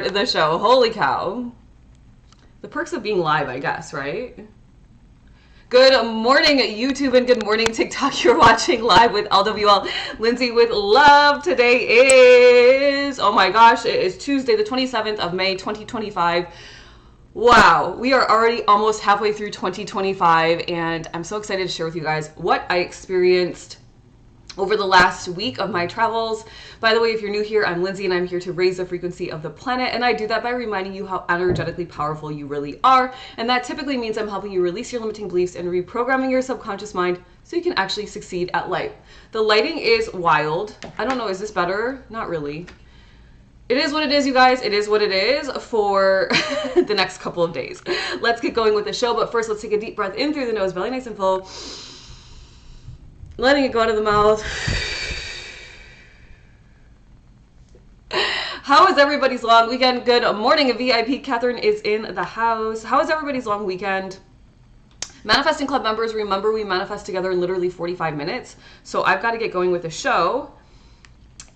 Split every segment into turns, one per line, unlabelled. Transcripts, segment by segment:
start the show. Holy cow. The perks of being live, I guess, right? Good morning, YouTube, and good morning, TikTok. You're watching live with LWL Lindsay with Love. Today is, oh my gosh, it is Tuesday, the 27th of May, 2025. Wow, we are already almost halfway through 2025, and I'm so excited to share with you guys what I experienced over the last week of my travels. By the way, if you're new here, I'm Lindsay, and I'm here to raise the frequency of the planet, and I do that by reminding you how energetically powerful you really are, and that typically means I'm helping you release your limiting beliefs and reprogramming your subconscious mind so you can actually succeed at life. The lighting is wild. I don't know, is this better? Not really. It is what it is, you guys. It is what it is for the next couple of days. Let's get going with the show, but first let's take a deep breath in through the nose, belly nice and full. Letting it go to the mouth. How is everybody's long weekend? Good morning, a VIP. Catherine is in the house. How is everybody's long weekend? Manifesting Club members, remember we manifest together in literally 45 minutes. So I've got to get going with the show.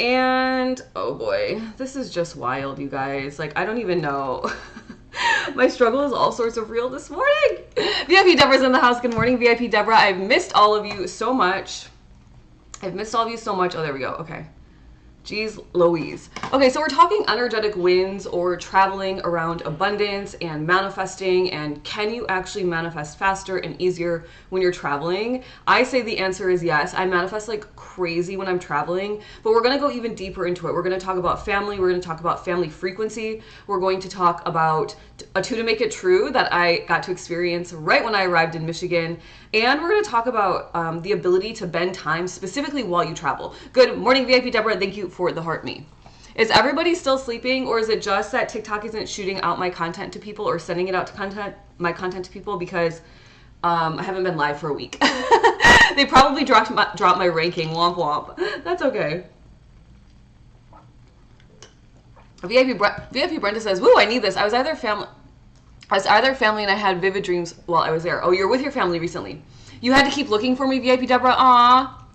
And oh boy, this is just wild, you guys. Like, I don't even know. My struggle is all sorts of real this morning. VIP Deborah's in the house. Good morning, VIP Deborah. I've missed all of you so much. Oh, there we go. Okay. Jeez Louise. Okay, so we're talking energetic wins or traveling around abundance and manifesting, and can you actually manifest faster and easier when you're traveling? I say the answer is yes. I manifest like crazy when I'm traveling, but we're going to go even deeper into it. We're going to talk about family. We're going to talk about family frequency. We're going to talk about a two to make it true that I got to experience right when I arrived in Michigan. And we're going to talk about the ability to bend time specifically while you travel. Good morning, VIP Deborah. Thank you for the heart me. Is everybody still sleeping, or is it just that TikTok isn't shooting out my content to people or sending it out to my content to people because I haven't been live for a week? They probably dropped my ranking. Womp womp. That's okay. VIP Brenda says, "Woo, I need this. I was either family and I had vivid dreams while I was there." Oh, you're with your family recently. You had to keep looking for me, VIP Deborah. Aw,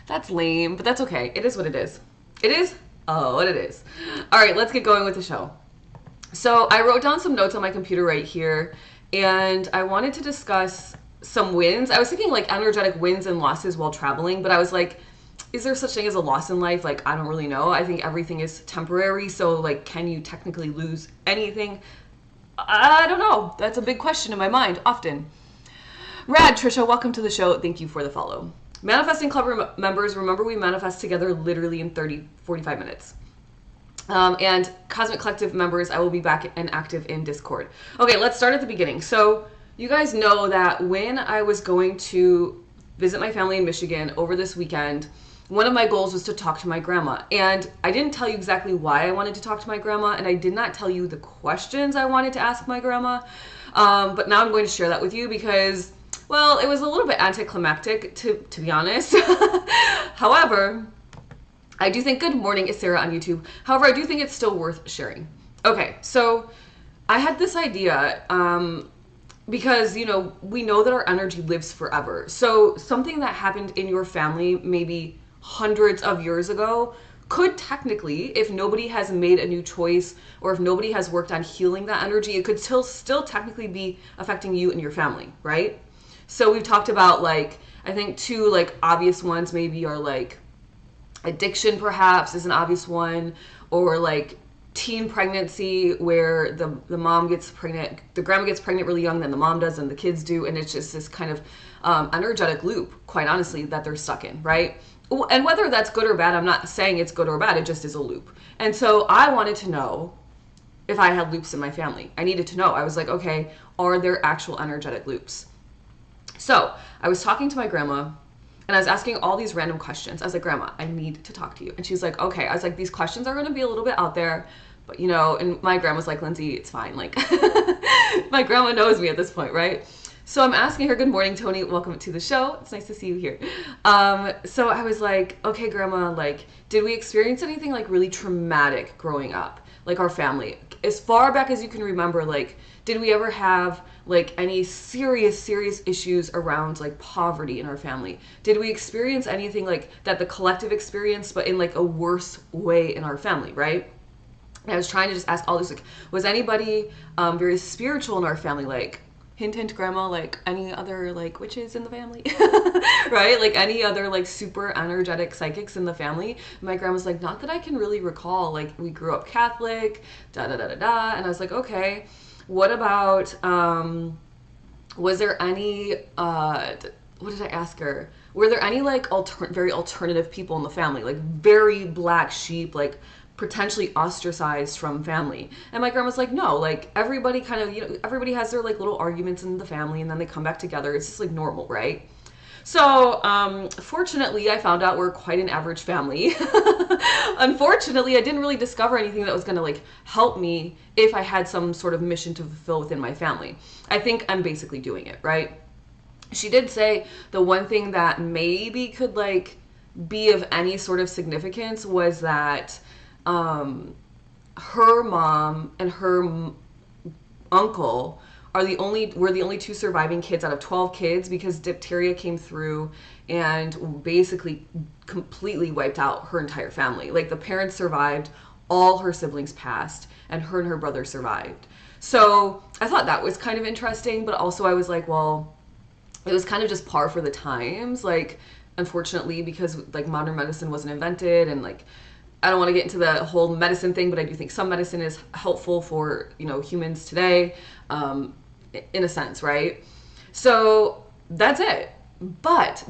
that's lame, but that's okay. It is what it is. It is? Oh, what it is. All right, let's get going with the show. So I wrote down some notes on my computer right here, and I wanted to discuss some wins. I was thinking like energetic wins and losses while traveling, but I was like, is there such thing as a loss in life? Like, I don't really know. I think everything is temporary. So like, can you technically lose anything? I don't know. That's a big question in my mind often. Rad, Trisha, welcome to the show. Thank you for the follow. Manifesting Club members, remember we manifest together literally in 45 minutes. And Cosmic Collective members, I will be back and active in Discord. Okay, let's start at the beginning. So you guys know that when I was going to visit my family in Michigan over this weekend, one of my goals was to talk to my grandma. And I didn't tell you exactly why I wanted to talk to my grandma, and I did not tell you the questions I wanted to ask my grandma. But now I'm going to share that with you because, well, it was a little bit anticlimactic, to be honest. However, I do think, good morning, it's Sarah on YouTube. However, I do think it's still worth sharing. Okay, so I had this idea because, you know, we know that our energy lives forever. So something that happened in your family maybe hundreds of years ago could technically, if nobody has made a new choice or if nobody has worked on healing that energy, it could still technically be affecting you and your family, right? So we've talked about, like, I think two like obvious ones maybe are like addiction perhaps is an obvious one, or like teen pregnancy where the mom gets pregnant, the grandma gets pregnant really young, then the mom does and the kids do, and it's just this kind of energetic loop, quite honestly, that they're stuck in, right? And whether that's good or bad, I'm not saying it's good or bad, it just is a loop. And so I wanted to know if I had loops in my family. I needed to know. I was like, okay, are there actual energetic loops? So I was talking to my grandma and I was asking all these random questions. I was like, Grandma, I need to talk to you. And she's like, okay. I was like, these questions are going to be a little bit out there, but you know, and my grandma's like, Lindsay, it's fine. Like, my grandma knows me at this point, right? So I'm asking her, good morning, Tony. Welcome to the show. It's nice to see you here. So I was like, okay, Grandma, like, did we experience anything like really traumatic growing up? Like our family, as far back as you can remember, like, did we ever have like any serious issues around like poverty in our family? Did we experience anything like that the collective experienced, but in like a worse way in our family, right? And I was trying to just ask all this, like, was anybody very spiritual in our family? Like, hint, hint, grandma, like any other like witches in the family, right? Like any other like super energetic psychics in the family. My grandma's like, not that I can really recall. Like, we grew up Catholic, da da da da da. And I was like, okay, what about, was there any, what did I ask her? Were there any like very alternative people in the family, like very black sheep, like potentially ostracized from family? And my grandma's like, no, like everybody kind of, everybody has their like little arguments in the family and then they come back together. It's just like normal, right? So, fortunately, I found out we're quite an average family. Unfortunately, I didn't really discover anything that was going to like help me if I had some sort of mission to fulfill within my family. I think I'm basically doing it, right? She did say the one thing that maybe could like be of any sort of significance was that her mom and her uncle were the only two surviving kids out of 12 kids, because diphtheria came through and basically completely wiped out her entire family. Like, the parents survived, all her siblings passed, and her brother survived. So I thought that was kind of interesting, but also I was like, well, it was kind of just par for the times, like, unfortunately, because like modern medicine wasn't invented, and like, I don't want to get into the whole medicine thing, but I do think some medicine is helpful for, humans today, in a sense, right? So that's it. But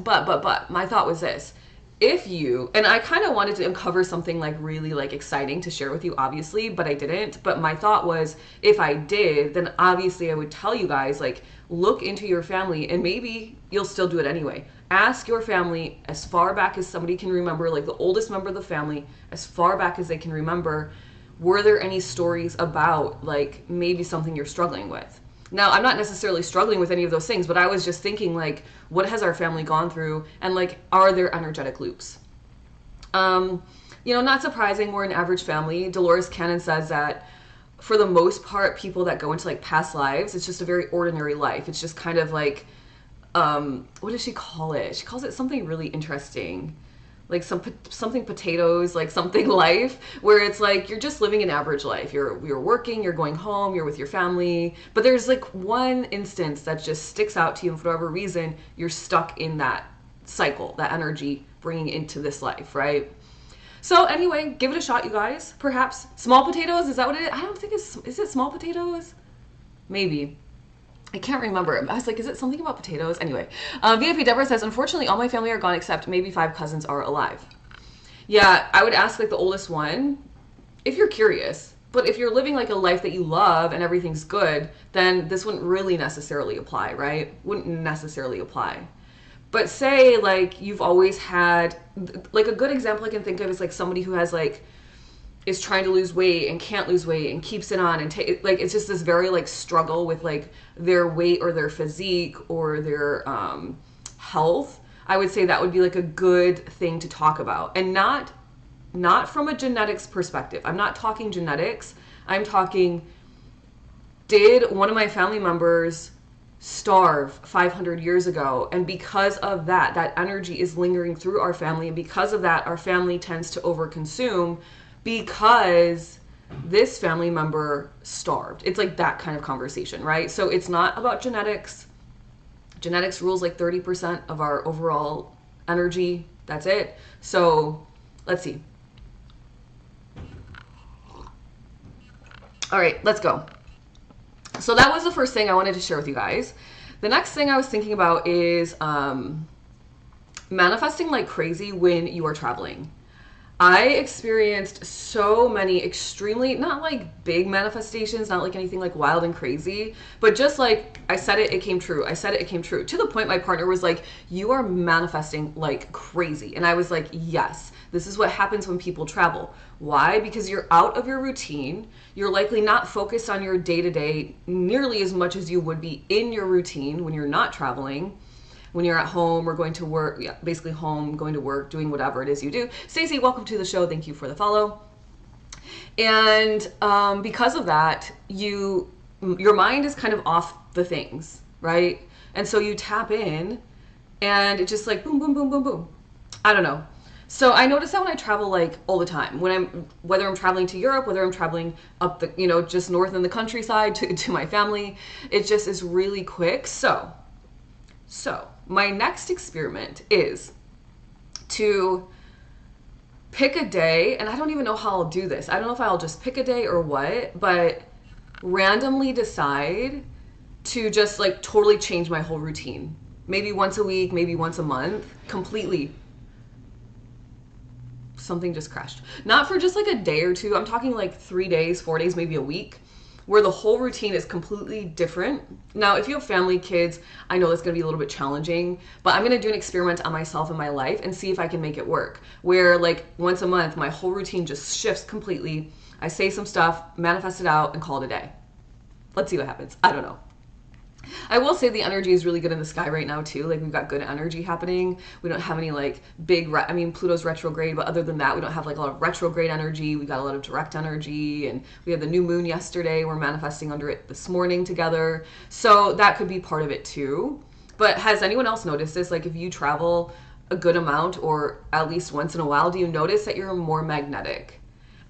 my thought was this. If you, and I kind of wanted to uncover something like really like exciting to share with you, obviously, but I didn't. But my thought was, if I did, then obviously I would tell you guys, like, look into your family, and maybe you'll still do it anyway. Ask your family as far back as somebody can remember, like the oldest member of the family, as far back as they can remember. Were there any stories about like maybe something you're struggling with? Now, I'm not necessarily struggling with any of those things, but I was just thinking, like, what has our family gone through, and like, are there energetic loops? Not surprising, we're an average family. Dolores Cannon says that for the most part, people that go into like past lives, it's just a very ordinary life. It's just kind of like, what does she call it? She calls it something really interesting, like something potatoes, like something life, where it's like you're just living an average life. You're working, you're going home, you're with your family, but there's like one instance that just sticks out to you, and for whatever reason, you're stuck in that cycle, that energy bringing into this life, right? So anyway, give it a shot, you guys. Perhaps small potatoes, is that what it is? I don't think is it small potatoes? Maybe. I can't remember. I was like, is it something about potatoes? Anyway, VIP Deborah says, unfortunately, all my family are gone except maybe 5 cousins are alive. Yeah, I would ask like the oldest one, if you're curious. But if you're living like a life that you love and everything's good, then this wouldn't really necessarily apply, right? Wouldn't necessarily apply. But say like you've always had, like a good example I can think of is like somebody who has like, is trying to lose weight and can't lose weight and keeps it on, and like, it's just this very like struggle with like their weight or their physique or their health. I would say that would be like a good thing to talk about, and not from a genetics perspective. I'm not talking genetics. I'm talking, did one of my family members starve 500 years ago, and because of that energy is lingering through our family, and because of that our family tends to overconsume because this family member starved. It's like that kind of conversation, right? So it's not about genetics. Genetics rules like 30% of our overall energy. That's it. So let's see. All right, let's go. So that was the first thing I wanted to share with you guys. The next thing I was thinking about is manifesting like crazy when you are traveling. I experienced so many extremely, not like big manifestations, not like anything like wild and crazy, but just like, I said it, it came true. I said it, it came true. To the point my partner was like, you are manifesting like crazy. And I was like, yes, this is what happens when people travel. Why? Because you're out of your routine. You're likely not focused on your day-to-day nearly as much as you would be in your routine when you're not traveling. When you're at home or going to work, yeah, basically home, going to work, doing whatever it is you do. Stacey, welcome to the show. Thank you for the follow. And because of that, your mind is kind of off the things, right? And so you tap in and it just like boom, boom, boom, boom, boom. I don't know. So I notice that when I travel, like, all the time, whether I'm traveling to Europe, whether I'm traveling up the, just north in the countryside to my family, it just is really quick. So my next experiment is to pick a day, and I don't even know how I'll do this. I don't know if I'll just pick a day or what, but randomly decide to just like totally change my whole routine. Maybe once a week, maybe once a month, completely. Something just crashed. Not for just like a day or two. I'm talking like 3 days, 4 days, maybe a week, where the whole routine is completely different. Now, if you have family, kids, I know that's going to be a little bit challenging, but I'm going to do an experiment on myself and my life and see if I can make it work. Where like once a month, my whole routine just shifts completely. I say some stuff, manifest it out, and call it a day. Let's see what happens. I don't know. I will say the energy is really good in the sky right now too. Like we've got good energy happening. We don't have any like big, Pluto's retrograde, but other than that, we don't have like a lot of retrograde energy. We got a lot of direct energy, and we had the new moon yesterday. We're manifesting under it this morning together. So that could be part of it too. But has anyone else noticed this? Like if you travel a good amount or at least once in a while, do you notice that you're more magnetic?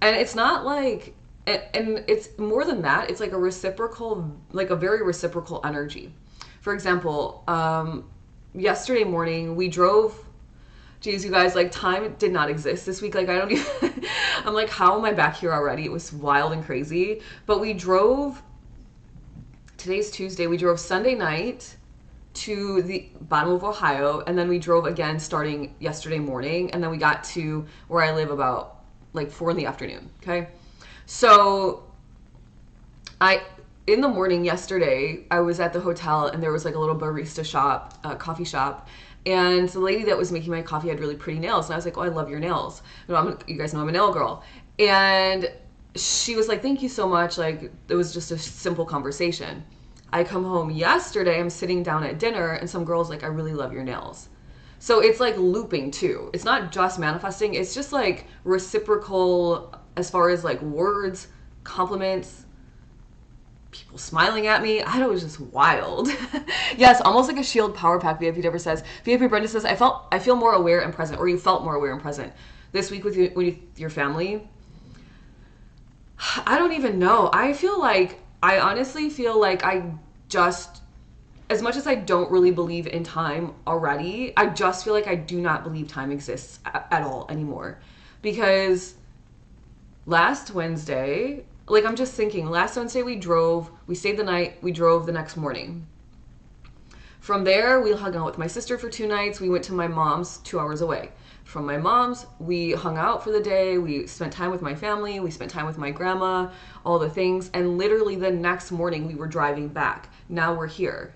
And it's not like, and it's more than that. It's like a reciprocal, like a very reciprocal energy. For example, yesterday morning we drove, geez, you guys, like time did not exist this week. Like I don't even, I'm like, how am I back here already? It was wild and crazy. But we drove, today's Tuesday, we drove Sunday night to the bottom of Ohio, and then we drove again starting yesterday morning, and then we got to where I live about like 4 in the afternoon. Okay. So in the morning yesterday, I was at the hotel and there was like a little barista shop, coffee shop. And the lady that was making my coffee had really pretty nails. And I was like, oh, I love your nails. You guys know I'm a nail girl. And she was like, thank you so much. Like it was just a simple conversation. I come home yesterday, I'm sitting down at dinner and some girl's like, I really love your nails. So it's like looping too. It's not just manifesting. It's just like reciprocal as far as like words, compliments, people smiling at me. I know, it was just wild. Yes, almost like a shield power pack, VIP Deborah says. VIP Brenda says, I feel more aware and present, or you felt more aware and present this week with your family. I don't even know. I honestly feel like as much as I don't really believe in time already, I just feel like I do not believe time exists at all anymore. Because last Wednesday, like I'm just thinking, last Wednesday we stayed the night, we drove the next morning. From there, we hung out with my sister for 2 nights. We went to my mom's 2 hours away. From my mom's, we hung out for the day. We spent time with my family. We spent time with my grandma, all the things. And literally the next morning we were driving back. Now we're here.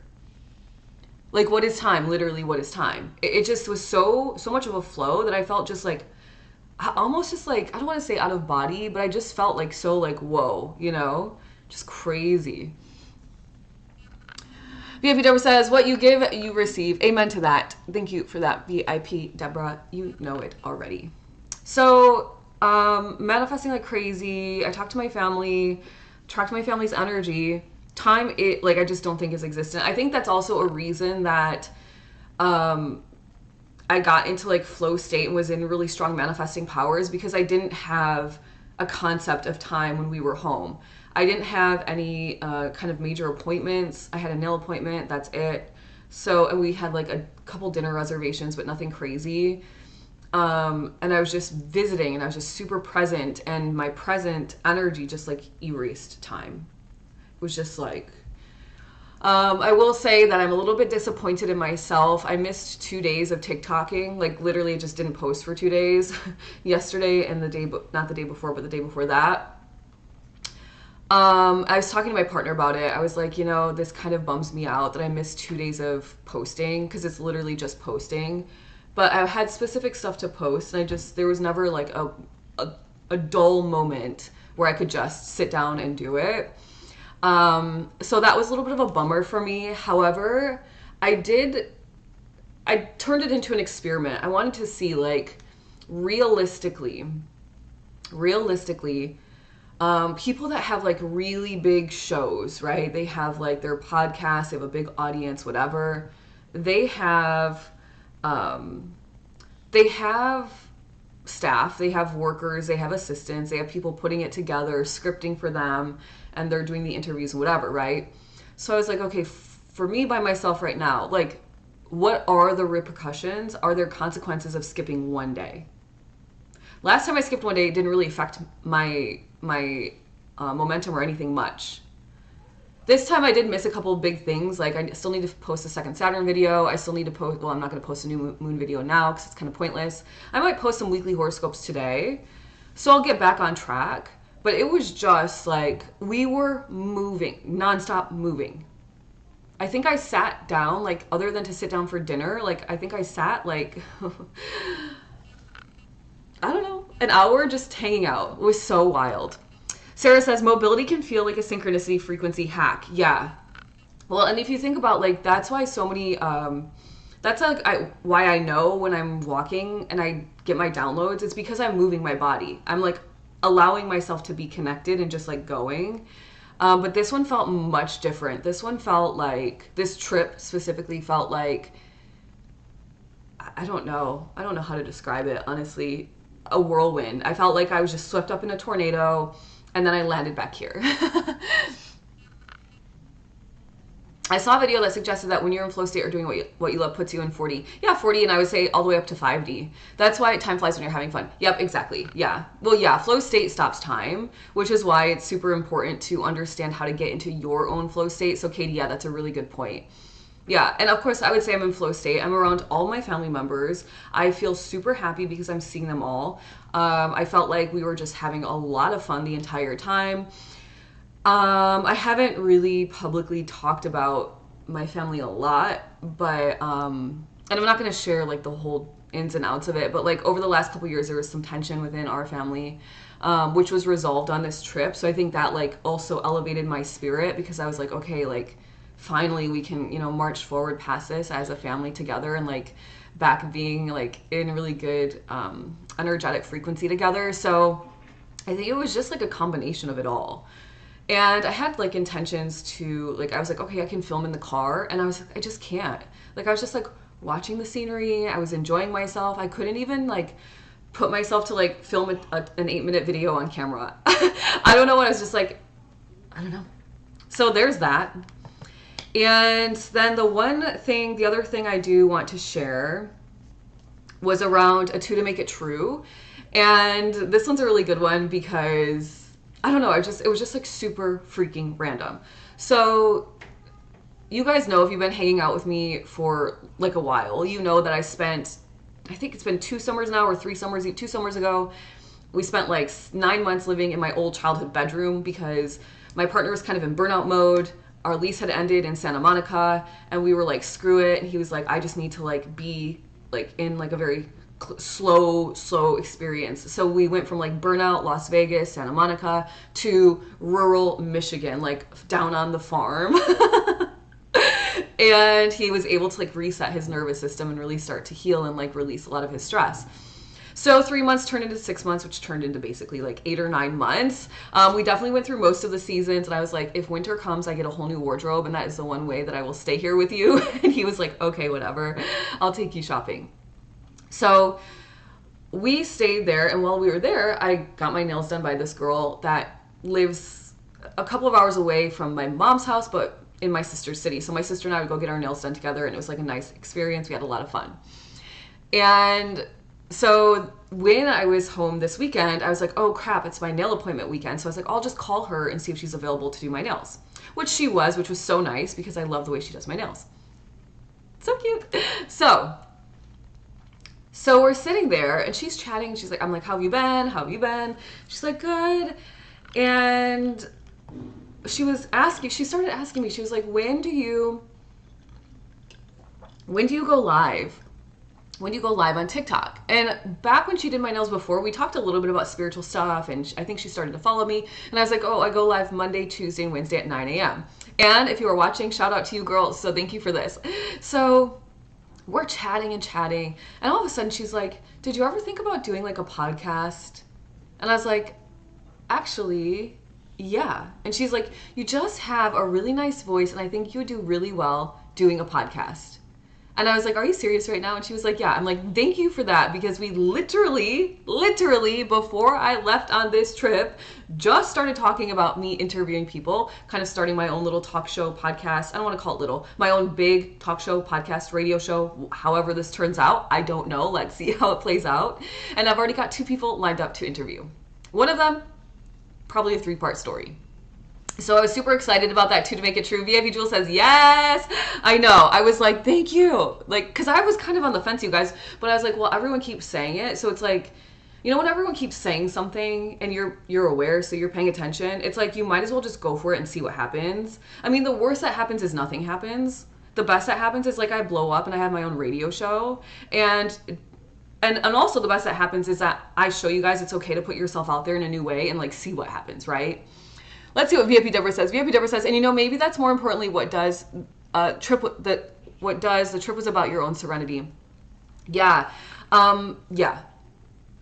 Like, what is time? Literally, what is time? It just was so much of a flow that I felt just like, almost just like, I don't want to say out of body, but I just felt like so like, whoa, just crazy. VIP Deborah says, what you give, you receive. Amen to that. Thank you for that, VIP Deborah. You know it already. So, manifesting like crazy. I talked to my family, tracked my family's energy. Time, I just don't think is existent. I think that's also a reason that, I got into like flow state and was in really strong manifesting powers, because I didn't have a concept of time when we were home. I didn't have any kind of major appointments. I had a nail appointment, that's it. So, and we had like a couple dinner reservations, but nothing crazy. And I was just visiting and I was just super present, and my present energy just like erased time. It was just like, I will say that I'm a little bit disappointed in myself. I missed 2 days of TikToking. Like literally just didn't post for 2 days. Yesterday and not the day before, but the day before that. I was talking to my partner about it. I was like, this kind of bums me out that I missed 2 days of posting, because it's literally just posting. But I had specific stuff to post, and there was never like a dull moment where I could just sit down and do it. So that was a little bit of a bummer for me. However, I turned it into an experiment. I wanted to see like realistically, people that have like really big shows, right? They have like their podcasts, they have a big audience, whatever. They have staff, they have workers, they have assistants, they have people putting it together, scripting for them, and they're doing the interviews and whatever, right? So I was like, okay, for me by myself right now, like, what are the repercussions? Are there consequences of skipping one day? Last time I skipped one day, it didn't really affect my momentum or anything much. This time I did miss a couple of big things. Like, I still need to post a second Saturn video. I still need to post, well, I'm not going to post a new moon video now because it's kind of pointless. I might post some weekly horoscopes today. So I'll get back on track. But it was just like, we were moving, nonstop moving. I think I sat down, like, other than to sit down for dinner, like, I think I sat, like, I don't know, an hour just hanging out. It was so wild. Sarah says, mobility can feel like a synchronicity frequency hack. Yeah. Well, and if you think about, like, that's why so many, that's like why I know when I'm walking and I get my downloads, it's because I'm moving my body. I'm, like, allowing myself to be connected and just, like, going. But this one felt much different. This one felt like, this trip specifically felt like, I don't know how to describe it, honestly, a whirlwind. I felt like I was just swept up in a tornado. And then I landed back here. I saw a video that suggested that when you're in flow state or doing what you love puts you in 40. Yeah, 40, and I would say all the way up to 5D. That's why time flies when you're having fun. Yep, exactly. Yeah. Well, yeah, flow state stops time, which is why it's super important to understand how to get into your own flow state. So, Katie, yeah, that's a really good point. Yeah, and of course, I would say I'm in flow state. I'm around all my family members. I feel super happy because I'm seeing them all. I felt like we were just having a lot of fun the entire time. I haven't really publicly talked about my family a lot, but, and I'm not going to share, like, the whole ins and outs of it, but, like, over the last couple years, there was some tension within our family, which was resolved on this trip. So I think that, like, also elevated my spirit because I was like, okay, like, finally we can, you know, march forward past this as a family together and, like, back being, like, in really good energetic frequency together. So I think it was just, like, a combination of it all. And I had, like, intentions to, like, I was like, okay, I can film in the car, and I was like, I just can't. Like, I was just, like, watching the scenery, I was enjoying myself. I couldn't even, like, put myself to, like, film an 8-minute video on camera. I don't know, I was just like, I don't know. So there's that. And then the other thing I do want to share was around a 2 to make it true. And this one's a really good one because, I don't know, it was just like super freaking random. So you guys know, if you've been hanging out with me for like a while, you know that I think it's been 2 summers now or 3 summers, 2 summers ago, we spent like 9 months living in my old childhood bedroom because my partner was kind of in burnout mode. Our lease had ended in Santa Monica and we were like, screw it. And he was like, I just need to like be like in like a very slow experience. So we went from like burnout, Las Vegas, Santa Monica to rural Michigan, like down on the farm. And he was able to like reset his nervous system and really start to heal and like release a lot of his stress. So 3 months turned into 6 months, which turned into basically like 8 or 9 months. We definitely went through most of the seasons, and I was like, if winter comes, I get a whole new wardrobe, and that is the one way that I will stay here with you. And he was like, okay, whatever, I'll take you shopping. So we stayed there, and while we were there, I got my nails done by this girl that lives a couple of hours away from my mom's house, but in my sister's city. So my sister and I would go get our nails done together, and it was like a nice experience. We had a lot of fun. And so when I was home this weekend, I was like, oh crap, it's my nail appointment weekend. So I was like, I'll just call her and see if she's available to do my nails, which she was, which was so nice because I love the way she does my nails. So cute. So we're sitting there and she's chatting. She's like, I'm like, how have you been? How have you been? She's like, good. And she started asking me, she was like, when do you go live? When do you go live on TikTok? And back when she did my nails before, we talked a little bit about spiritual stuff, and I think she started to follow me. And I was like, oh, I go live Monday, Tuesday, and Wednesday at 9 a.m. And if you are watching, shout out to you girls. So thank you for this. So we're chatting and chatting. And all of a sudden she's like, did you ever think about doing like a podcast? And I was like, actually, yeah. And she's like, you just have a really nice voice, and I think you would do really well doing a podcast. And I was like, are you serious right now? And she was like, yeah. I'm like, thank you for that, because we literally, before I left on this trip, just started talking about me interviewing people, kind of starting my own little talk show podcast. I don't want to call it little, my own big talk show, podcast, radio show, however this turns out. I don't know. Let's see how it plays out. And I've already got 2 people lined up to interview. One of them, probably a 3-part story. So I was super excited about that too, to make it true. VIP Jewel says, yes, I know. I was like, thank you. Like, cause I was kind of on the fence, you guys, but I was like, well, everyone keeps saying it. So it's like, you know, when everyone keeps saying something and you're aware, so you're paying attention, it's like, you might as well just go for it and see what happens. I mean, the worst that happens is nothing happens. The best that happens is like I blow up and I have my own radio show. And also the best that happens is that I show you guys it's okay to put yourself out there in a new way and like see what happens, right? Let's see what VIP Deborah says. VIP Deborah says, and you know, maybe that's more importantly what the trip was about your own serenity. Yeah. Yeah.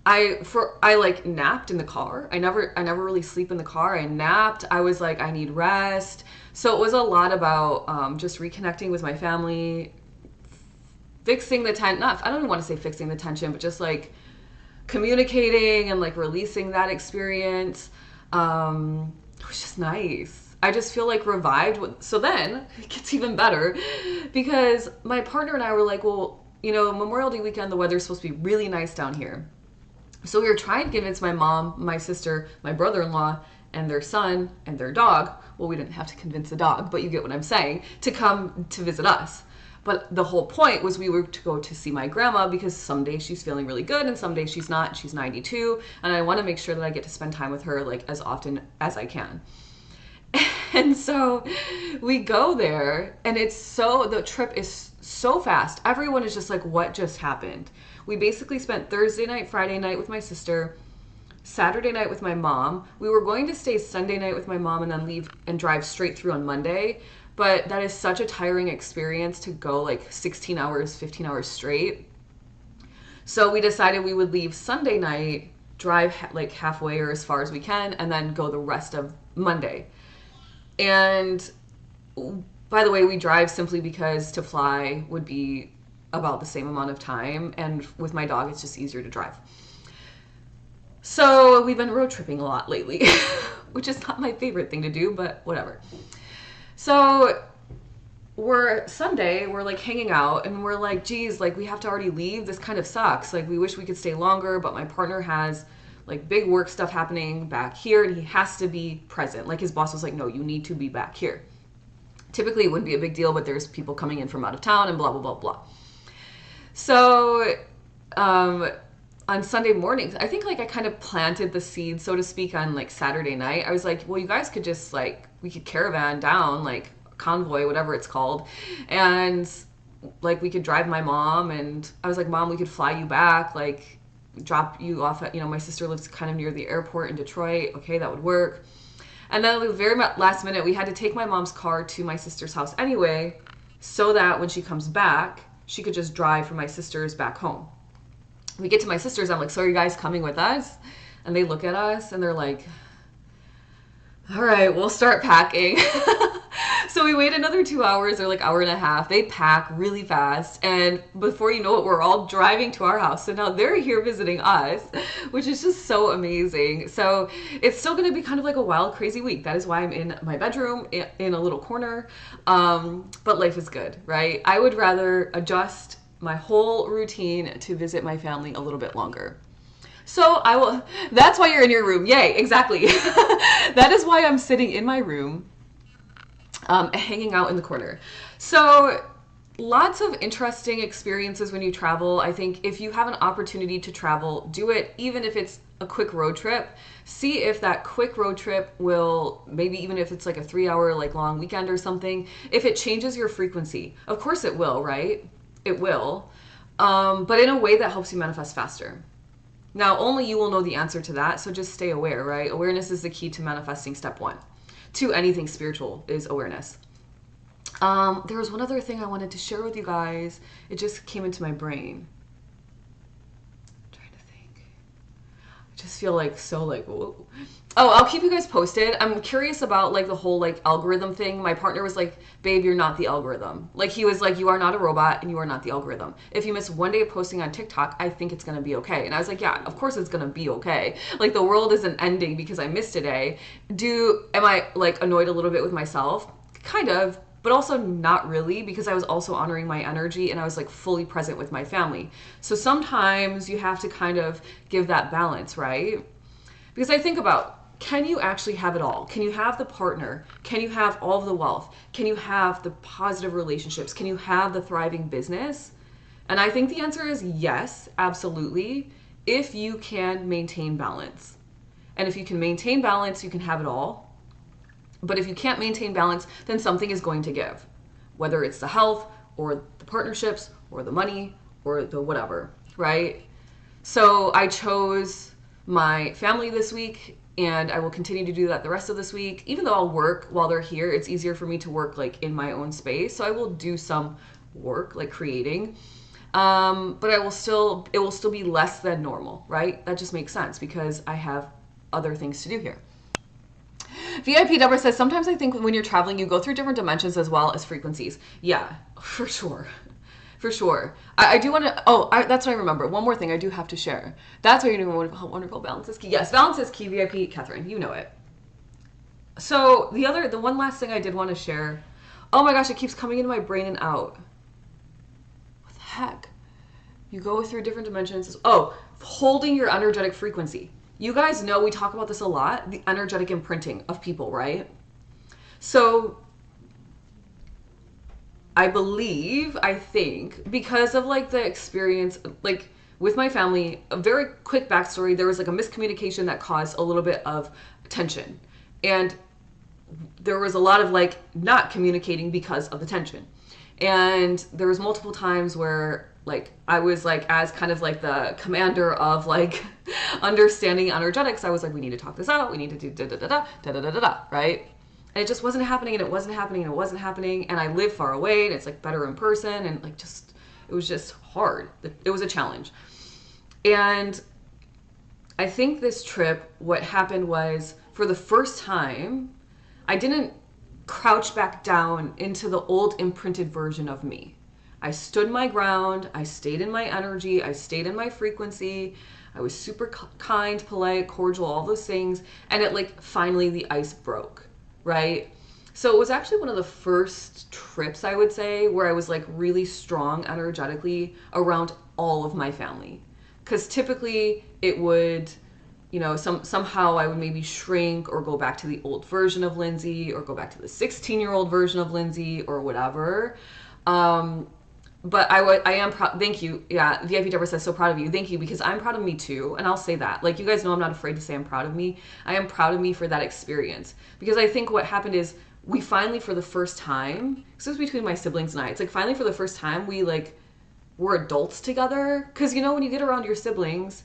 I like napped in the car. I never really sleep in the car. I napped. I was like, I need rest. So it was a lot about just reconnecting with my family, fixing the I don't even want to say fixing the tension, but just like communicating and like releasing that experience. It was just nice. I just feel like revived. So then it gets even better, because my partner and I were like, well, you know, Memorial Day weekend, the weather's supposed to be really nice down here. So we were trying to convince my mom, my sister, my brother-in-law, and their son and their dog. Well, we didn't have to convince the dog, but you get what I'm saying, to come to visit us. But the whole point was we were to go to see my grandma, because some days she's feeling really good and some days she's not. She's 92, and I want to make sure that I get to spend time with her like as often as I can. And so we go there, and the trip is so fast. Everyone is just like, what just happened? We basically spent Thursday night, Friday night with my sister, Saturday night with my mom. We were going to stay Sunday night with my mom and then leave and drive straight through on Monday. But that is such a tiring experience to go like 16 hours, 15 hours straight. So we decided we would leave Sunday night, drive like halfway or as far as we can, and then go the rest of Monday. And by the way, we drive simply because to fly would be about the same amount of time. And with my dog, it's just easier to drive. So we've been road tripping a lot lately, which is not my favorite thing to do, but whatever. So we're like hanging out, and we're like, geez, like we have to already leave. This kind of sucks. Like we wish we could stay longer, but my partner has like big work stuff happening back here, and he has to be present. Like his boss was like, no, you need to be back here. Typically it wouldn't be a big deal, but there's people coming in from out of town and blah, blah, blah, blah. So, on Sunday mornings, I think like I kind of planted the seed, so to speak, on like Saturday night. I was like, well, you guys could just like, we could caravan down, like convoy, whatever it's called. And like we could drive my mom, and I was like, Mom, we could fly you back, like drop you off at, you know, my sister lives kind of near the airport in Detroit. Okay, that would work. And then at the very last minute, we had to take my mom's car to my sister's house anyway, so that when she comes back, she could just drive from my sister's back home. We get to my sister's, I'm like, so are you guys coming with us? And they look at us and they're like, all right, we'll start packing. So we wait another 2 hours or like hour and a half. They pack really fast. And before you know it, we're all driving to our house. So now they're here visiting us, which is just so amazing. So it's still going to be kind of like a wild, crazy week. That is why I'm in my bedroom in a little corner. But life is good, right? I would rather adjust my whole routine to visit my family a little bit longer. So I will, that's why you're in your room. Yay, exactly. That is why I'm sitting in my room, hanging out in the corner. So lots of interesting experiences when you travel. I think if you have an opportunity to travel, do it, even if it's a quick road trip. See if that quick road trip will, maybe even if it's like a 3-hour like long weekend or something, if it changes your frequency. Of course it will, right? It will. But in a way that helps you manifest faster. Now, only you will know the answer to that, so just stay aware, right? Awareness is the key to manifesting step 1. To anything spiritual is awareness. There was one other thing I wanted to share with you guys. It just came into my brain. I'm trying to think. I just feel like so like, whoa. Oh, I'll keep you guys posted. I'm curious about like the whole like algorithm thing. My partner was like, "Babe, you're not the algorithm." Like he was like, "You are not a robot and you are not the algorithm. If you miss one day of posting on TikTok, I think it's going to be okay." And I was like, "Yeah, of course it's going to be okay. Like the world isn't ending because I missed a day." Am I like annoyed a little bit with myself? Kind of, but also not really, because I was also honoring my energy and I was like fully present with my family. So sometimes you have to kind of give that balance, right? Because I think about, can you actually have it all? Can you have the partner? Can you have all of the wealth? Can you have the positive relationships? Can you have the thriving business? And I think the answer is yes, absolutely, if you can maintain balance. And if you can maintain balance, you can have it all. But if you can't maintain balance, then something is going to give, whether it's the health or the partnerships or the money or the whatever, right? So I chose my family this week, and I will continue to do that the rest of this week. Even though I'll work while they're here, it's easier for me to work like in my own space. So I will do some work, like creating. But it will still be less than normal, right? That just makes sense because I have other things to do here. VIP Deborah says, sometimes I think when you're traveling, you go through different dimensions as well as frequencies. Yeah, for sure. For sure. I do want to, that's what I remember. One more thing I do have to share. That's why you're doing wonderful. Balance is key. Yes, balance is key, VIP Catherine. You know it. So the one last thing I did want to share. Oh my gosh, it keeps coming into my brain and out. What the heck? You go through different dimensions. Oh, holding your energetic frequency. You guys know we talk about this a lot, the energetic imprinting of people, right? So I think, because of like the experience, like with my family, a very quick backstory, there was like a miscommunication that caused a little bit of tension. And there was a lot of like not communicating because of the tension. And there was multiple times where like I was like, as kind of like the commander of like understanding energetics, I was like, we need to talk this out. We need to do da da da da da da da da da, right? And it just wasn't happening, and it wasn't happening, and it wasn't happening. And I live far away, and it's like better in person, and like it was just hard. It was a challenge. And I think this trip, what happened was, for the first time, I didn't crouch back down into the old imprinted version of me. I stood my ground. I stayed in my energy. I stayed in my frequency. I was super kind, polite, cordial, all those things. And it like finally the ice broke, right? So it was actually one of the first trips, I would say, where I was like really strong energetically around all of my family. Because typically it would, somehow I would maybe shrink or go back to the old version of Lindsay or go back to the 16-year-old version of Lindsay or whatever. But I am proud. Thank you. Yeah, VIP Deborah says, so proud of you. Thank you, because I'm proud of me too. And I'll say that. Like, you guys know I'm not afraid to say I'm proud of me. I am proud of me for that experience. Because I think what happened is we finally, for the first time, this was between my siblings and I, it's like finally for the first time we like were adults together. Because, when you get around your siblings,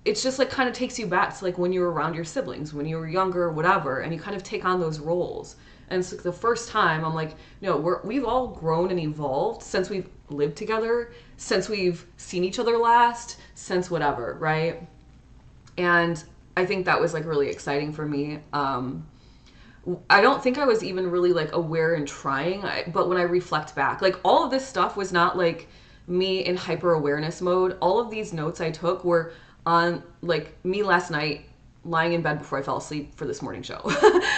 it's just like kind of takes you back to like when you were around your siblings, when you were younger or whatever, and you kind of take on those roles. And it's like the first time I'm like, no, we've all grown and evolved since we've lived together, since we've seen each other last, since whatever, right? And I think that was like really exciting for me. I don't think I was even really like aware and trying, but when I reflect back, like all of this stuff was not like me in hyper awareness mode. All of these notes I took were on like me last night lying in bed before I fell asleep for this morning show.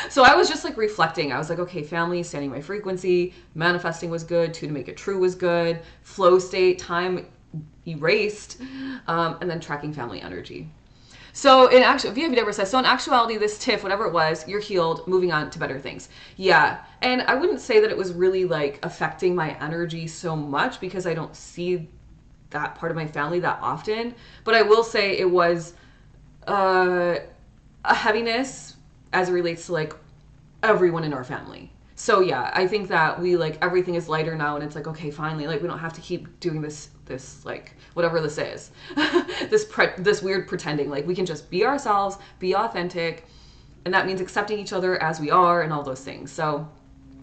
So I was just like reflecting. I was like, okay, family, standing my frequency, manifesting was good, 2 to make it true was good, flow state, time erased, and then tracking family energy. So in VIP Deborah says, so in actuality, this TIFF, whatever it was, you're healed, moving on to better things. Yeah. And I wouldn't say that it was really like affecting my energy so much because I don't see that part of my family that often. But I will say it was a heaviness as it relates to like everyone in our family. So yeah, I think that we like everything is lighter now, and it's like, okay, finally, like we don't have to keep doing this like whatever this is, this weird pretending. Like we can just be ourselves, be authentic, and that means accepting each other as we are and all those things. So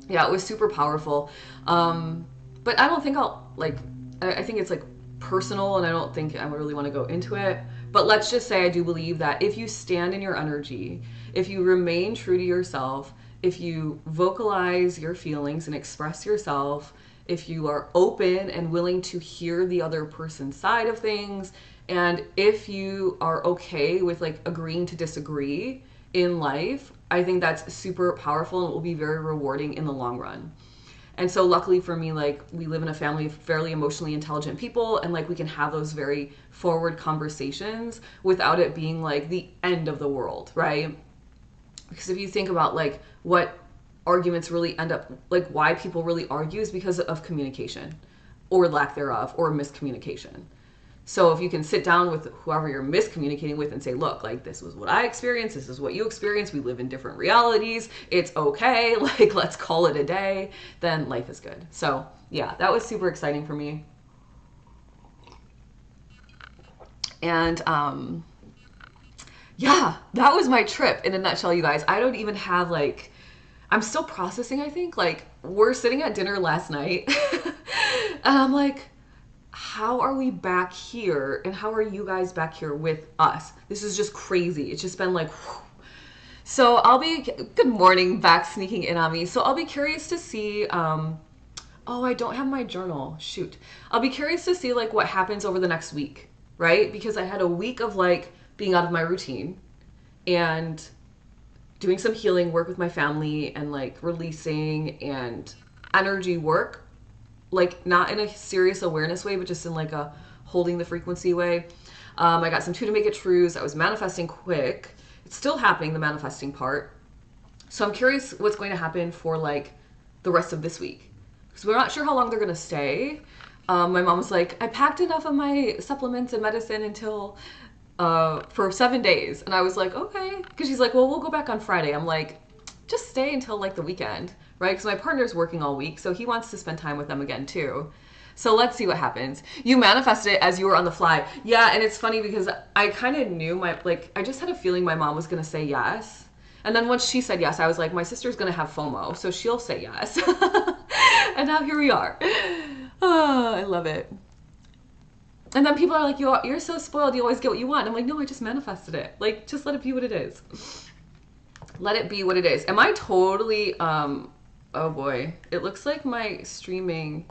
yeah, it was super powerful. But I don't think I think it's like personal, and I don't think I really want to go into it. But let's just say I do believe that if you stand in your energy, If you remain true to yourself, if you vocalize your feelings and express yourself, if you are open and willing to hear the other person's side of things, and if you are okay with like agreeing to disagree in life, I think that's super powerful and it will be very rewarding in the long run. And so luckily for me, like we live in a family of fairly emotionally intelligent people, and like we can have those very forward conversations without it being like the end of the world, right? Because if you think about like what arguments really end up, like why people really argue is because of communication or lack thereof or miscommunication. So if you can sit down with whoever you're miscommunicating with and say, look, like this was what I experienced, this is what you experienced, we live in different realities, it's okay, like let's call it a day, then life is good. So yeah, that was super exciting for me. And yeah, that was my trip in a nutshell, you guys. I don't even have like, I'm still processing, I think. Like we're sitting at dinner last night and I'm like, how are we back here and how are you guys back here with us? This is just crazy. It's just been like, whew. So I'll be, good morning, back sneaking in on me. So I'll be curious to see, oh, I don't have my journal, shoot. I'll be curious to see like what happens over the next week, right? Because I had a week of like being out of my routine and doing some healing work with my family and like releasing and energy work, like not in a serious awareness way, but just in like a holding the frequency way. I got some 2 to make it trues. I was manifesting quick. It's still happening, the manifesting part. So I'm curious what's going to happen for like the rest of this week, because we're not sure how long they're going to stay. My mom was like, I packed enough of my supplements and medicine until for 7 days. And I was like, okay. Because she's like, well, we'll go back on Friday. I'm like, just stay until like the weekend, right? Because my partner's working all week, so he wants to spend time with them again too. So let's see what happens. You manifested it as you were on the fly. Yeah, and it's funny because I kind of knew I just had a feeling my mom was going to say yes. And then once she said yes, I was like, my sister's going to have FOMO, so she'll say yes. And now here we are. Oh, I love it. And then people are like, you're so spoiled, you always get what you want. I'm like, no, I just manifested it. Like, just let it be what it is. Let it be what it is. Am I totally, oh boy. It looks like my streaming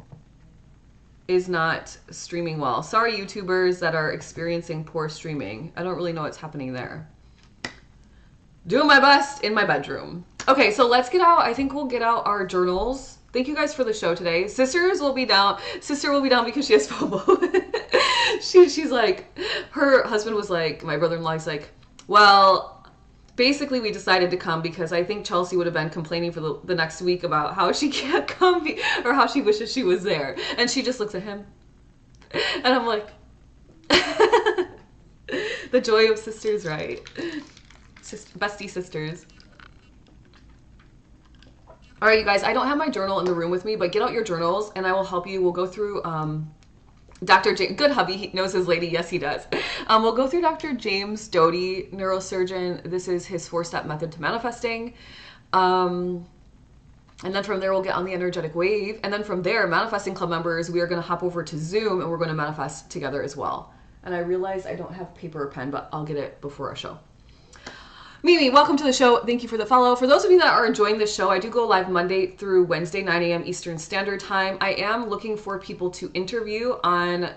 is not streaming well. Sorry, YouTubers that are experiencing poor streaming. I don't really know what's happening there. Doing my best in my bedroom. Okay, so let's get out. I think we'll get out our journals. Thank you guys for the show today. Sisters will be down. Sister will be down because she has FOMO. She's like, her husband was like, my brother-in-law is like, well, basically we decided to come because I think Chelsea would have been complaining for the next week about how she can't come or how she wishes she was there. And she just looks at him. And I'm like, the joy of sisters, right? Bestie sisters. All right, you guys, I don't have my journal in the room with me, but get out your journals and I will help you. We'll go through Dr. James, good hubby, he knows his lady. Yes, he does. We'll go through Dr. James Doty, neurosurgeon. This is his 4-step method to manifesting. And then from there, we'll get on the energetic wave. And then from there, Manifesting Club members, we are going to hop over to Zoom and we're going to manifest together as well. And I realize I don't have paper or pen, but I'll get it before our show. Mimi, welcome to the show. Thank you for the follow. For those of you that are enjoying this show, I do go live Monday through Wednesday, 9 a.m. Eastern Standard Time. I am looking for people to interview on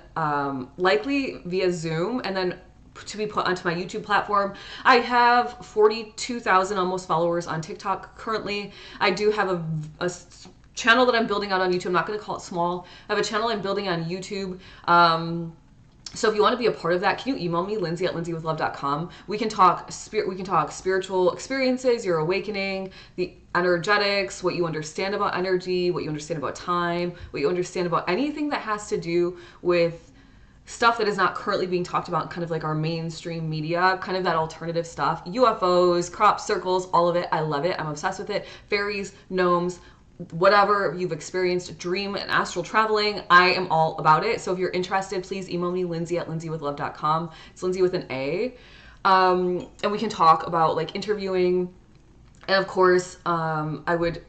likely via Zoom and then to be put onto my YouTube platform. I have 42,000 almost followers on TikTok currently. I do have a channel that I'm building out on YouTube. I'm not going to call it small. I have a channel I'm building on YouTube. So if you want to be a part of that, can you email me, Lindsay@lindsaywithlove.com? We can talk spiritual experiences, your awakening, the energetics, what you understand about energy, what you understand about time, what you understand about anything that has to do with stuff that is not currently being talked about in kind of like our mainstream media, kind of that alternative stuff. UFOs, crop circles, all of it. I love it. I'm obsessed with it. Fairies, gnomes, whatever you've experienced, dream and astral traveling, I am all about it. So if you're interested, please email me, Lindsay@lindsaywithlove.com. It's Lindsay with an A. And we can talk about like interviewing. And of course, I would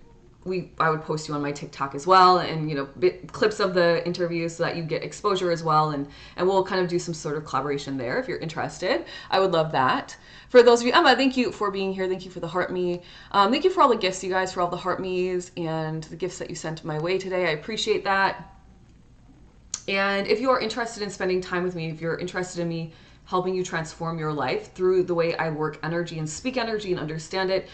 I would post you on my TikTok as well, and clips of the interview so that you get exposure as well, and we'll kind of do some sort of collaboration there if you're interested. I would love that. For those of you, Emma, thank you for being here. Thank you for the heart me. Thank you for all the gifts, you guys, for all the heart me's and the gifts that you sent my way today. I appreciate that. And if you are interested in spending time with me, if you're interested in me helping you transform your life through the way I work energy and speak energy and understand it,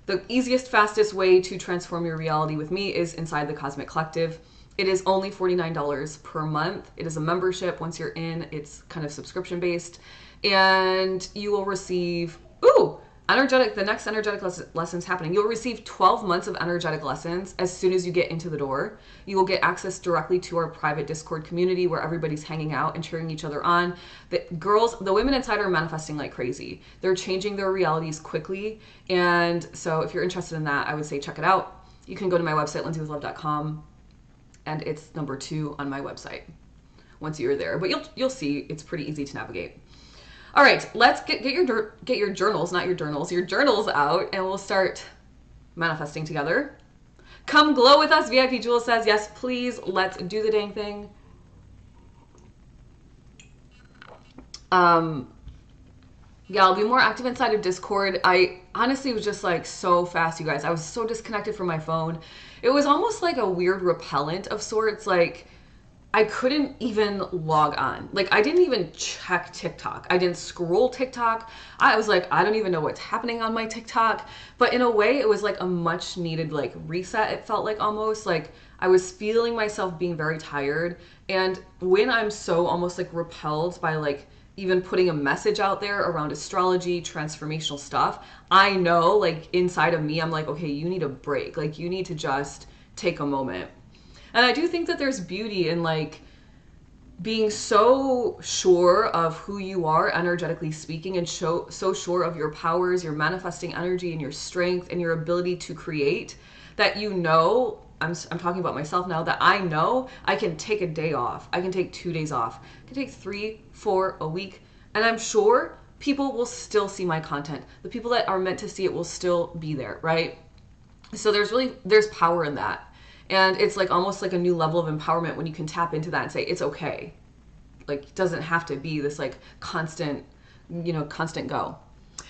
the easiest, fastest way to transform your reality with me is inside the Cosmic Collective. It is only $49 per month. It is a membership. Once you're in, it's kind of subscription based, and you will receive, the next energetic lessons happening. You'll receive 12 months of energetic lessons as soon as you get into the door. You will get access directly to our private Discord community where everybody's hanging out and cheering each other on. The women inside are manifesting like crazy. They're changing their realities quickly. And so if you're interested in that, I would say check it out. You can go to my website, lindsaywithlove.com, and it's number 2 on my website once you're there. But you'll see it's pretty easy to navigate. All right, let's get your journals, not your journals, your journals out, and we'll start manifesting together. Come glow with us, VIP Jewel says. Yes, please, let's do the dang thing. Yeah, I'll be more active inside of Discord. I honestly was just like so fast, you guys. I was so disconnected from my phone. It was almost like a weird repellent of sorts, like I couldn't even log on. Like, I didn't even check TikTok. I didn't scroll TikTok. I was like, I don't even know what's happening on my TikTok. But in a way, it was like a much needed like reset. It felt like almost like I was feeling myself being very tired. And when I'm so almost like repelled by like even putting a message out there around astrology, transformational stuff, I know like inside of me, I'm like, okay, you need a break. Like, you need to just take a moment. And I do think that there's beauty in like being so sure of who you are energetically speaking, and so sure of your powers, your manifesting energy and your strength and your ability to create, that I'm talking about myself now, that I know I can take a day off. I can take 2 days off. I can take 3, 4, a week. And I'm sure people will still see my content. The people that are meant to see it will still be there, right? So there's power in that. And it's like almost like a new level of empowerment when you can tap into that and say, it's okay. Like, it doesn't have to be this like constant go.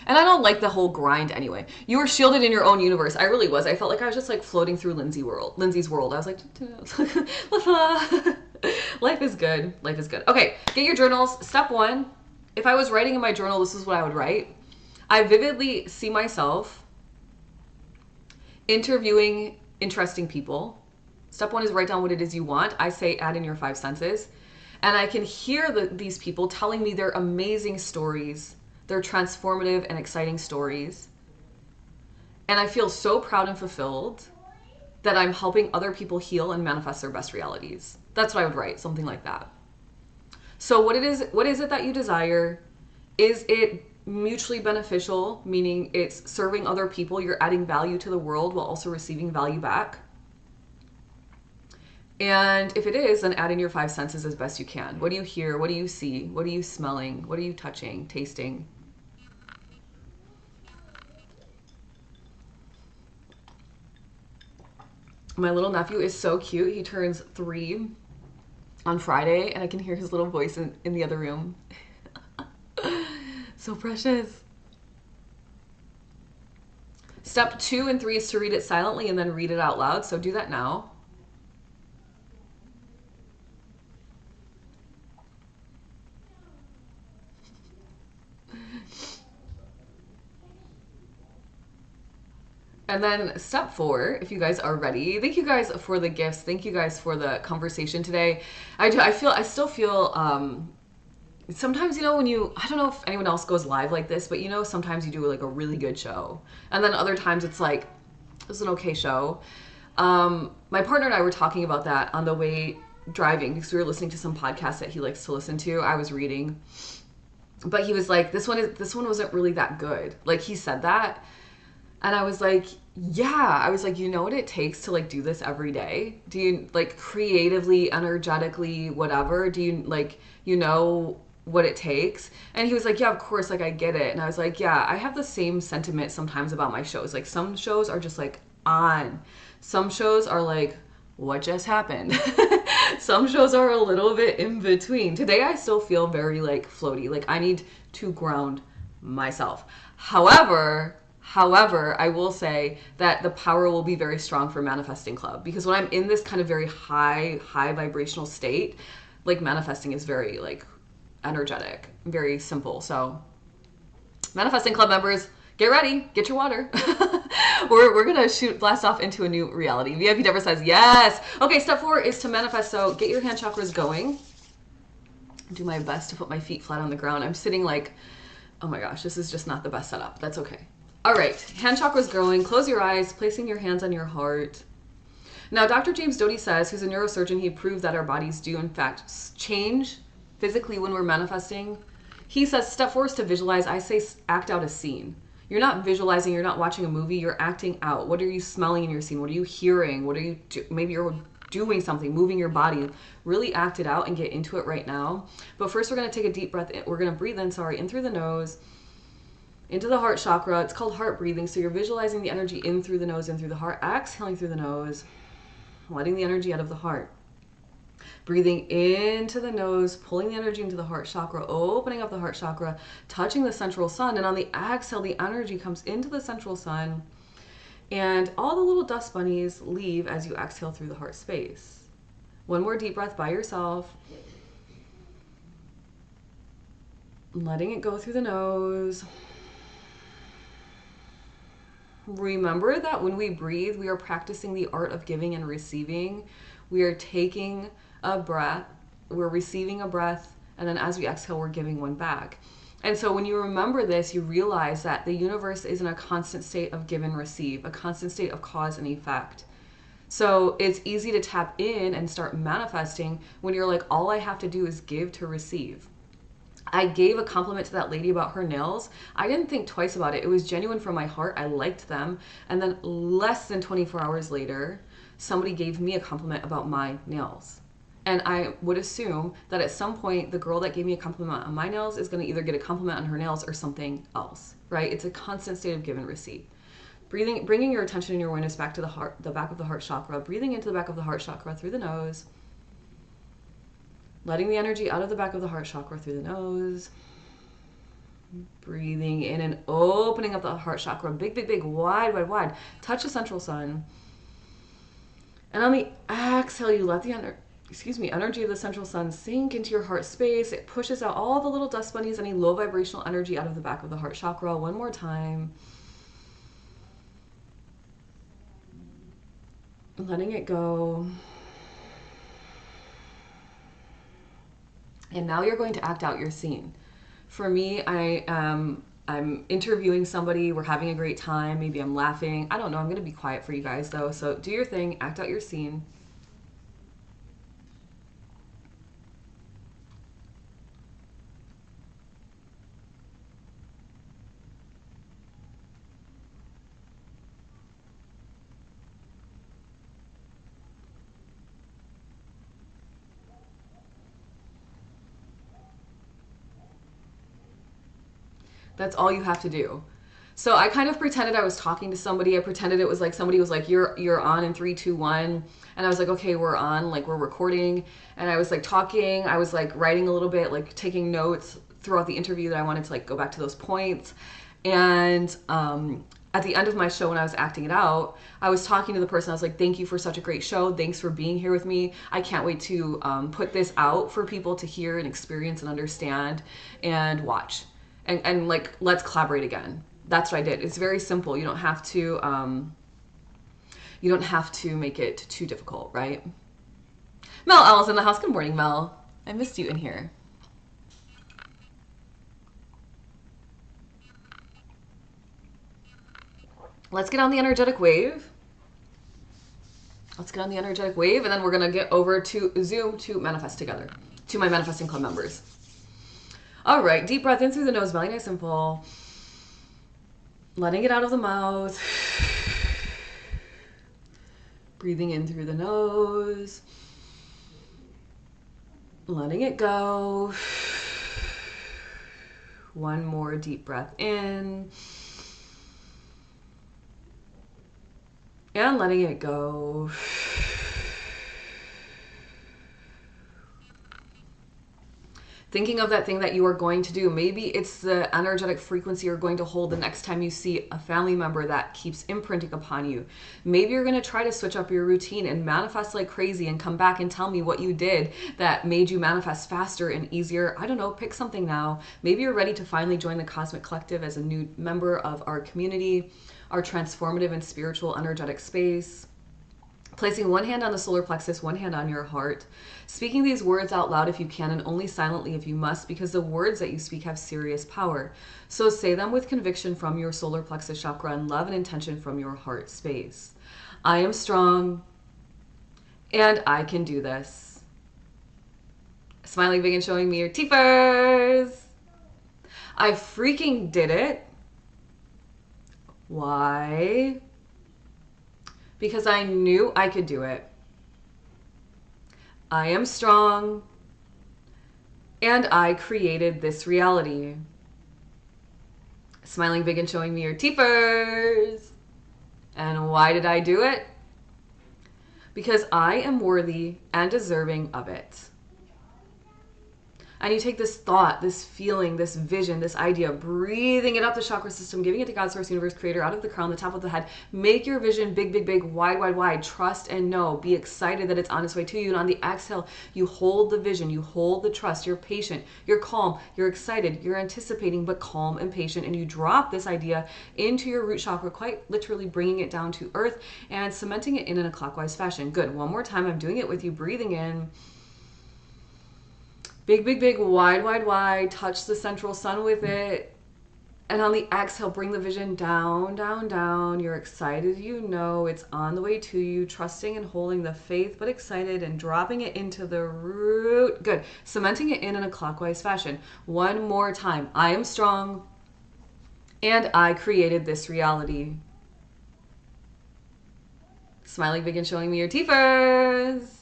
And I don't like the whole grind anyway. You were shielded in your own universe. I really was. I felt like I was just like floating through Lindsay's world. I was like, life is good. Life is good. Okay, get your journals. Step 1. If I was writing in my journal, this is what I would write. I vividly see myself interviewing interesting people. Step 1 is write down what it is you want. I say add in your 5 senses. And I can hear these people telling me their amazing stories, their transformative and exciting stories. And I feel so proud and fulfilled that I'm helping other people heal and manifest their best realities. That's what I would write, something like that. So what is it that you desire? Is it mutually beneficial, meaning it's serving other people, you're adding value to the world while also receiving value back? And if it is, then add in your 5 senses as best you can. What do you hear? What do you see? What are you smelling? What are you touching, tasting? My little nephew is so cute. He turns 3 on Friday, and I can hear his little voice in the other room. So precious. Step 2 and 3 is to read it silently and then read it out loud. So do that now. And then step 4, if you guys are ready. Thank you guys for the gifts. Thank you guys for the conversation today. I still feel, sometimes, when I don't know if anyone else goes live like this, but sometimes you do like a really good show. And then other times it's like, this is an okay show. My partner and I were talking about that on the way driving because we were listening to some podcast that he likes to listen to. I was reading, but he was like, this one wasn't really that good. Like, he said that. And I was like, yeah. I was like, you know what it takes to like do this every day? Do you like creatively, energetically, whatever? Do you like, what it takes? And he was like, yeah, of course, like I get it. And I was like, yeah, I have the same sentiment sometimes about my shows. Like, some shows are just like on. Some shows are like, what just happened? Some shows are a little bit in between. Today I still feel very like floaty. Like I need to ground myself. However, I will say that the power will be very strong for Manifesting Club, because when I'm in this kind of very high vibrational state, like manifesting is very like energetic, very simple. So Manifesting Club members, get ready, get your water. we're gonna blast off into a new reality. VIP Deborah says yes. Okay, step 4 is to manifest. So get your hand chakras going. Do my best to put my feet flat on the ground. I'm sitting like, oh my gosh, this is just not the best setup. That's okay. All right, hand chakras growing. Close your eyes, placing your hands on your heart. Now, Dr. James Doty says, who's a neurosurgeon, he proved that our bodies do in fact change physically when we're manifesting. He says step 4 is to visualize. I say act out a scene. You're not visualizing, you're not watching a movie, you're acting out. What are you smelling in your scene? What are you hearing? What are you maybe you're doing something, moving your body. Really act it out and get into it right now. But first we're going to take a deep breath. We're going to breathe in, in through the nose, into the heart chakra. It's called heart breathing. So you're visualizing the energy in through the nose, in through the heart, exhaling through the nose, letting the energy out of the heart. Breathing into the nose, pulling the energy into the heart chakra, opening up the heart chakra, touching the central sun. And on the exhale, the energy comes into the central sun, and all the little dust bunnies leave as you exhale through the heart space. One more deep breath by yourself. Letting it go through the nose. Remember that when we breathe, we are practicing the art of giving and receiving. We are taking a breath, we're receiving a breath, and then as we exhale, we're giving one back. And so when you remember this, you realize that the universe is in a constant state of give and receive, a constant state of cause and effect. So it's easy to tap in and start manifesting when you're like, all I have to do is give to receive. I gave a compliment to that lady about her nails. I didn't think twice about it. It was genuine from my heart. I liked them. And then less than 24 hours later, somebody gave me a compliment about my nails. And I would assume that at some point, the girl that gave me a compliment on my nails is going to either get a compliment on her nails or something else, right? It's a constant state of give and receive. Breathing, bringing your attention and your awareness back to the heart, the back of the heart chakra, breathing into the back of the heart chakra through the nose, letting the energy out of the back of the heart chakra through the nose, breathing in and opening up the heart chakra, big, big, big, wide, wide, wide. Touch the central sun. And on the exhale, you let the energy of the central sun sink into your heart space. It pushes out all the little dust bunnies, any low vibrational energy out of the back of the heart chakra. One more time. Letting it go. And now you're going to act out your scene. For me, I'm interviewing somebody, we're having a great time, maybe I'm laughing. I don't know, I'm going to be quiet for you guys though. So do your thing, act out your scene. That's all you have to do. So I kind of pretended I was talking to somebody. I pretended it was like somebody was like, you're on in 3, 2, 1. And I was like, okay, we're on, like we're recording. And I was like talking, I was like writing a little bit, like taking notes throughout the interview that I wanted to like go back to those points. And at the end of my show, when I was acting it out, I was talking to the person. I was like, thank you for such a great show. Thanks for being here with me. I can't wait to put this out for people to hear and experience and understand and watch. And like, let's collaborate again. That's what I did. It's very simple. You don't have to make it too difficult, right? Mel L's in the house. Good morning, Mel. I missed you in here. Let's get on the energetic wave. Let's get on the energetic wave, and then we're gonna get over to Zoom to manifest together, to my Manifesting Club members. All right, deep breath in through the nose, belly nice and full. Letting it out of the mouth. Breathing in through the nose. Letting it go. One more deep breath in. And letting it go. Thinking of that thing that you are going to do. Maybe it's the energetic frequency you're going to hold the next time you see a family member that keeps imprinting upon you. Maybe you're going to try to switch up your routine and manifest like crazy and come back and tell me what you did that made you manifest faster and easier. I don't know, pick something now. Maybe you're ready to finally join the Cosmic Collective as a new member of our community, our transformative and spiritual energetic space. Placing one hand on the solar plexus, one hand on your heart. Speaking these words out loud if you can, and only silently if you must, because the words that you speak have serious power. So say them with conviction from your solar plexus chakra and love and intention from your heart space. I am strong, and I can do this. Smiling big and showing me your teethers. I freaking did it. Why? Because I knew I could do it. I am strong, and I created this reality. Smiling big and showing me your teethers. And why did I do it? Because I am worthy and deserving of it. And you take this thought, this feeling, this vision, this idea, breathing it up the chakra system, giving it to God, Source, Universe, Creator, out of the crown, the top of the head. Make your vision big, big, big, wide, wide, wide. Trust and know. Be excited that it's on its way to you. And on the exhale, you hold the vision, you hold the trust. You're patient, you're calm, you're excited, you're anticipating, but calm and patient. And you drop this idea into your root chakra, quite literally bringing it down to earth and cementing it in a clockwise fashion. Good. One more time. I'm doing it with you. Breathing in. Big, big, big, wide, wide, wide. Touch the central sun with it. And on the exhale, bring the vision down, down, down. You're excited. You know it's on the way to you. Trusting and holding the faith, but excited, and dropping it into the root. Good. Cementing it in a clockwise fashion. One more time. I am strong, and I created this reality. Smiling big and showing me your teethers.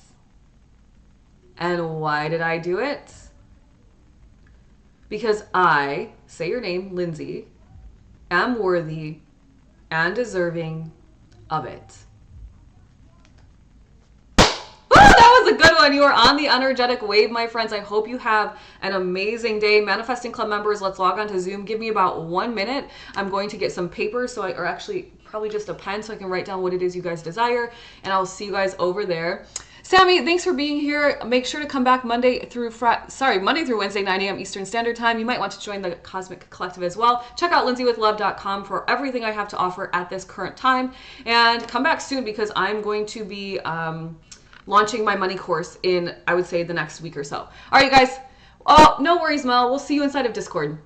And why did I do it? Because I, say your name, Lindsay, am worthy and deserving of it. That was a good one. You are on the energetic wave, my friends. I hope you have an amazing day. Manifesting Club members, let's log on to Zoom. Give me about 1 minute. I'm going to get some paper, or actually probably just a pen, so I can write down what it is you guys desire, and I'll see you guys over there. Sammy, thanks for being here. Make sure to come back Monday through Wednesday, 9 a.m. Eastern Standard Time. You might want to join the Cosmic Collective as well. Check out lindsaywithlove.com for everything I have to offer at this current time. And come back soon, because I'm going to be launching my money course in, I would say, the next week or so. All right, guys. Oh, no worries, Mel. We'll see you inside of Discord.